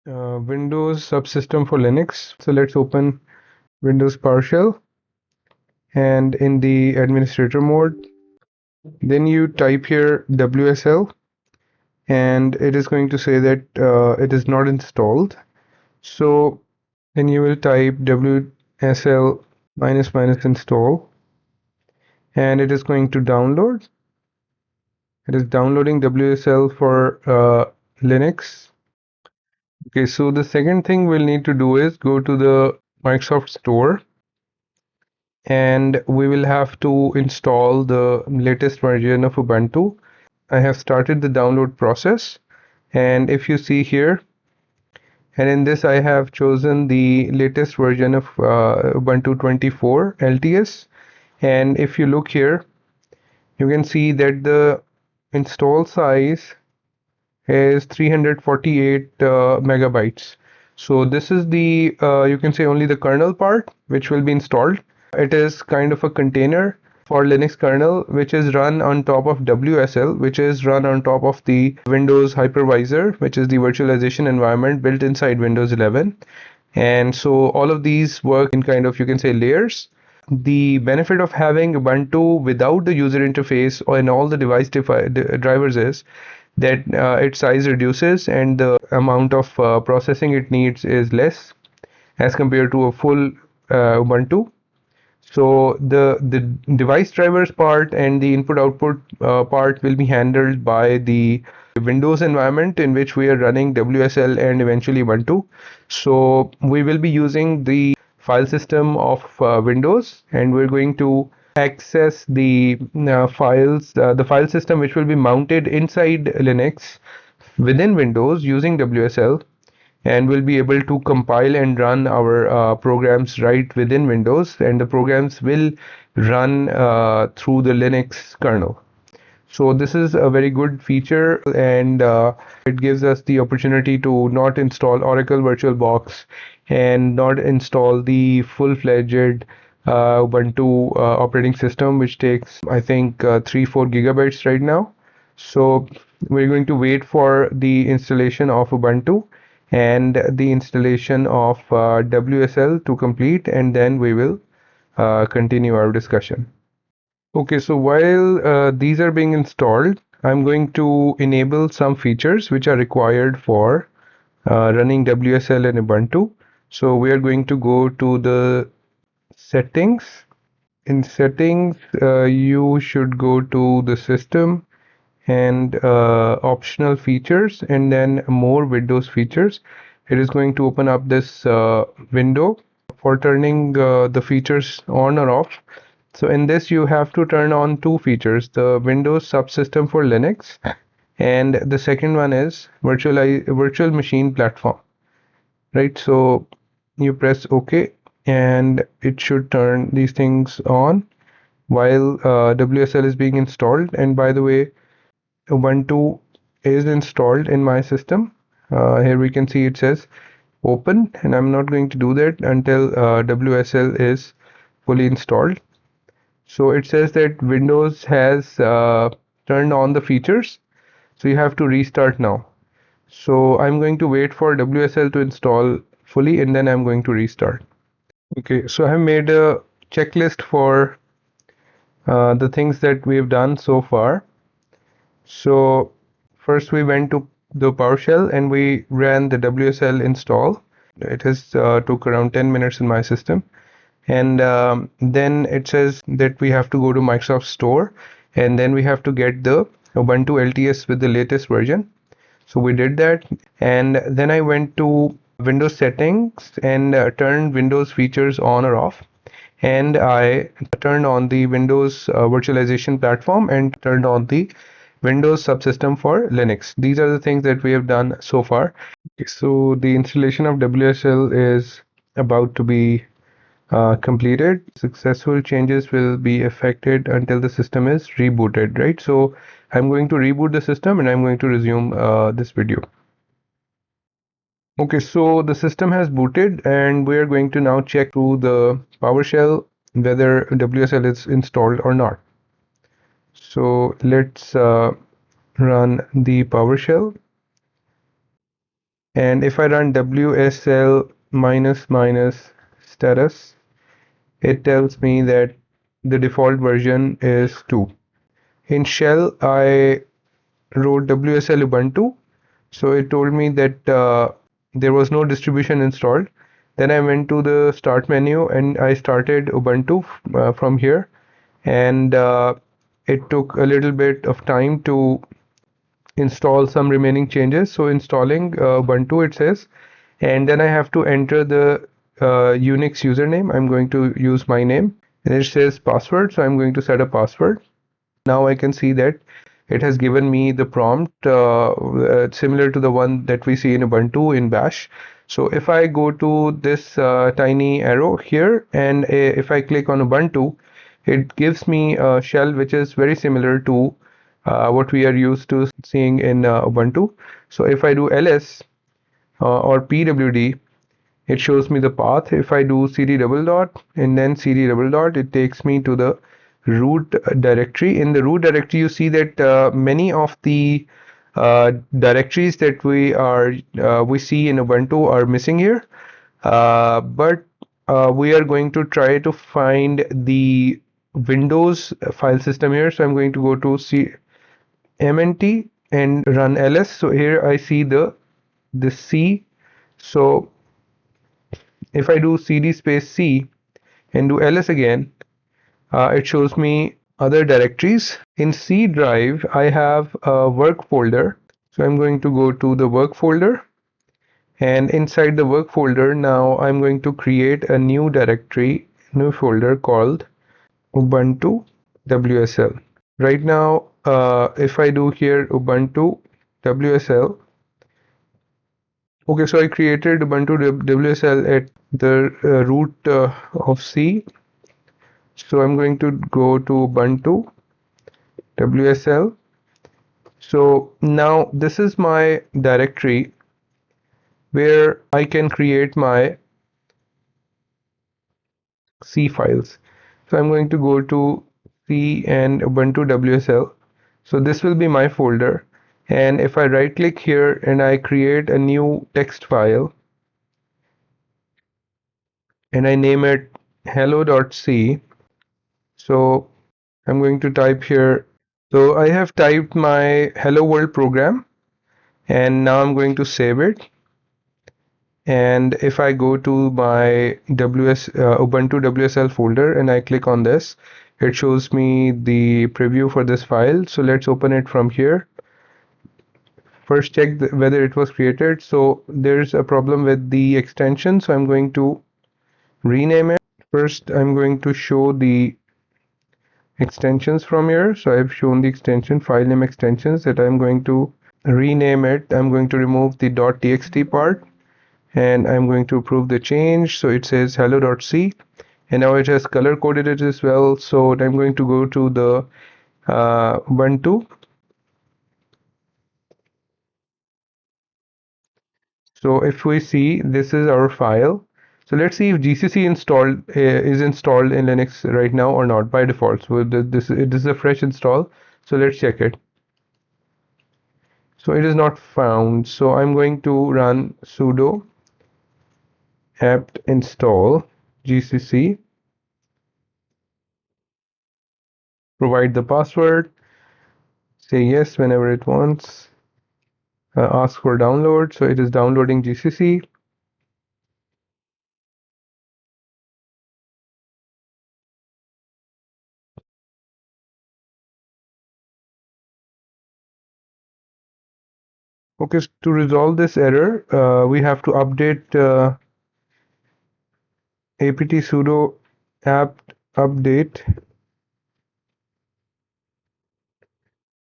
Windows Subsystem for Linux. So let's open Windows PowerShell, and in the administrator mode, then you type here WSL, and it is going to say that it is not installed. So then you will type WSL minus minus install, and it is going to download. It is downloading WSL for Linux. Okay, so the second thing we'll need to do is go to the Microsoft Store, and we will have to install the latest version of Ubuntu. I have started the download process, and if you see here, and in this I have chosen the latest version of Ubuntu 24 LTS, and if you look here, you can see that the install size is 348 megabytes. So this is the you can say only the kernel part which will be installed. It is kind of a container for Linux kernel which is run on top of WSL, which is run on top of the Windows hypervisor, which is the virtualization environment built inside Windows 11. And so all of these work in kind of, you can say, layers. The benefit of having Ubuntu without the user interface and all the device drivers is that its size reduces and the amount of processing it needs is less as compared to a full Ubuntu. So the device drivers part and the input output part will be handled by the Windows environment in which we are running WSL and eventually Ubuntu. So we will be using the file system of Windows, and we're going to access the files, the file system which will be mounted inside Linux within Windows using WSL, and we'll be able to compile and run our programs right within Windows, and the programs will run through the Linux kernel. So this is a very good feature, and it gives us the opportunity to not install Oracle VirtualBox and not install the full-fledged Ubuntu operating system, which takes, I think, 3-4 gigabytes right now. So we're going to wait for the installation of Ubuntu and the installation of WSL to complete, and then we will continue our discussion. Okay, so while these are being installed, I'm going to enable some features which are required for running WSL and Ubuntu. So we are going to go to the settings. In settings, you should go to the system and optional features, and then more Windows features. It is going to open up this window for turning the features on or off. So in this you have to turn on two features, the Windows subsystem for Linux, and the second one is virtual machine platform, right? So you press OK, and it should turn these things on while WSL is being installed. And by the way, Ubuntu is installed in my system. Here we can see it says open, and I'm not going to do that until WSL is fully installed. So it says that Windows has turned on the features, so you have to restart now. So I'm going to wait for WSL to install fully, and then I'm going to restart. Okay, so I have made a checklist for the things that we've done so far. So first we went to the PowerShell and we ran the WSL install. It has took around 10 minutes in my system. And then it says that we have to go to Microsoft Store, and then we have to get the Ubuntu LTS with the latest version. So we did that, and then I went to Windows settings and turned Windows features on or off, and I turned on the Windows virtualization platform and turned on the Windows subsystem for Linux. These are the things that we have done so far. Okay, so the installation of WSL is about to be completed. Successful changes will be affected until the system is rebooted, right? So I'm going to reboot the system and I'm going to resume this video. Okay, so the system has booted, and we are going to now check through the PowerShell whether WSL is installed or not. So let's run the PowerShell. And if I run WSL minus minus status, it tells me that the default version is 2. In shell, I wrote WSL Ubuntu, so it told me that there was no distribution installed. Then I went to the start menu and I started Ubuntu from here, and it took a little bit of time to install some remaining changes. So installing Ubuntu, it says, and then I have to enter the Unix username. I'm going to use my name, and it says password, so I'm going to set a password. Now I can see that it has given me the prompt similar to the one that we see in Ubuntu in Bash. So if I go to this tiny arrow here, and if I click on Ubuntu, it gives me a shell which is very similar to what we are used to seeing in Ubuntu. So if I do ls or pwd, it shows me the path. If I do cd double dot and then cd double dot, it takes me to the root directory. In the root directory, you see that many of the directories that we see in Ubuntu are missing here. But we are going to try to find the Windows file system here. So I'm going to go to mnt and run ls. So here I see the C. So if I do cd space C and do ls again, it shows me other directories. In C drive, I have a work folder. So I'm going to go to the work folder, and inside the work folder, now I'm going to create a new directory, new folder called Ubuntu WSL. Right now, if I do here Ubuntu WSL, okay, so I created Ubuntu WSL at the root of C. So I'm going to go to Ubuntu WSL. So now this is my directory where I can create my C files. So I'm going to go to C and Ubuntu WSL. So this will be my folder. And if I right click here and I create a new text file and I name it hello.c. So I'm going to type here. So I have typed my hello world program, and now I'm going to save it. And if I go to my Ubuntu WSL folder and I click on this, it shows me the preview for this file. So let's open it from here. First check whether it was created. So there's a problem with the extension, so I'm going to rename it. First I'm going to show the extensions from here. So I've shown the extension, file name extensions, that I'm going to rename it. I'm going to remove the .txt part, and I'm going to approve the change. So it says hello.c, and now it has color coded it as well. So I'm going to go to the Ubuntu. So if we see, this is our file. So let's see if GCC is installed in Linux right now or not by default. So this is a fresh install. So let's check it. So it is not found. So I'm going to run sudo apt install GCC. Provide the password. Say yes whenever it wants. Ask for download. So it is downloading GCC. Okay, so to resolve this error, we have to update apt sudo apt update.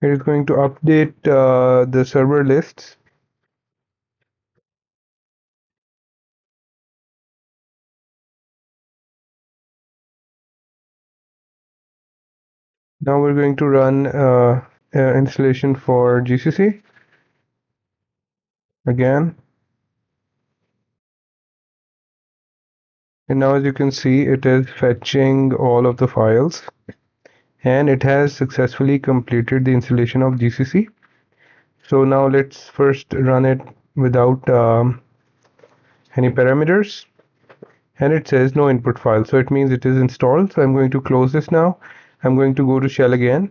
It is going to update the server lists. Now we're going to run installation for GCC again. And now as you can see, it is fetching all of the files, and it has successfully completed the installation of GCC. So now let's first run it without any parameters, and it says no input file, so it means it is installed. So I'm going to close this now. I'm going to go to shell again,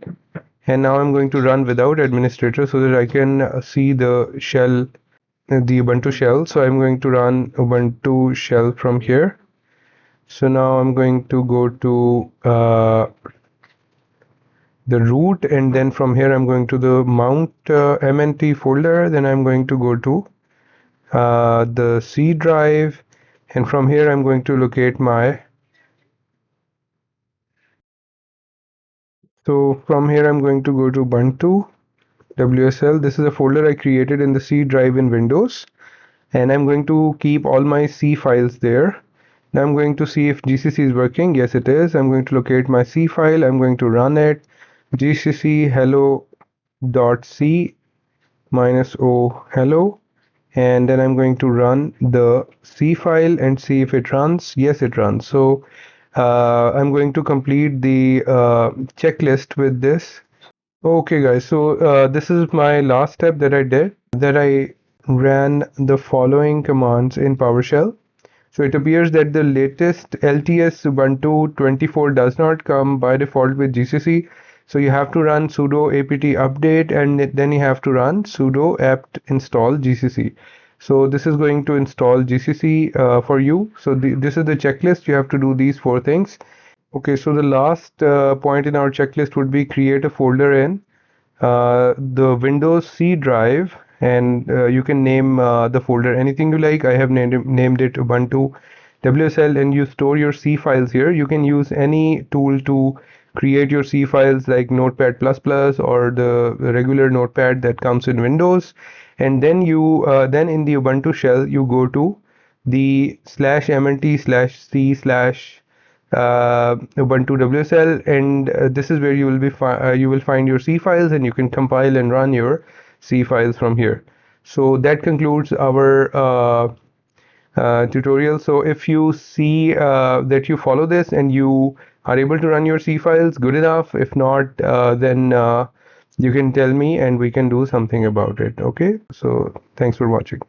and now I'm going to run without administrator so that I can see the shell, the Ubuntu shell. So I'm going to run Ubuntu shell from here. So now I'm going to go to the root, and then from here I'm going to the mount mnt folder. Then I'm going to go to the C drive, and from here I'm going to locate my, so from here I'm going to go to Ubuntu WSL. This is a folder I created in the C drive in Windows, and I'm going to keep all my C files there. Now I'm going to see if GCC is working. Yes, it is. I'm going to locate my C file. I'm going to run it. GCC hello.c -o hello, and then I'm going to run the C file and see if it runs. Yes, it runs. So I'm going to complete the checklist with this. Okay guys, so this is my last step that I did, that I ran the following commands in PowerShell. So it appears that the latest LTS Ubuntu 24 does not come by default with GCC. So you have to run sudo apt update, and then you have to run sudo apt install GCC. So this is going to install GCC for you. So this is the checklist. You have to do these 4 things. Okay, so the last point in our checklist would be create a folder in the Windows C drive, and you can name the folder anything you like. I have named it Ubuntu WSL, and you store your C files here. You can use any tool to create your C files like Notepad++ or the regular Notepad that comes in Windows. And then you then in the Ubuntu shell you go to the /mnt/c/ Ubuntu WSL, and this is where you will be you will find your C files, and you can compile and run your C files from here. So that concludes our tutorial. So if you see that you follow this and you are able to run your C files, good enough. If not, then you can tell me and we can do something about it. Okay, so thanks for watching.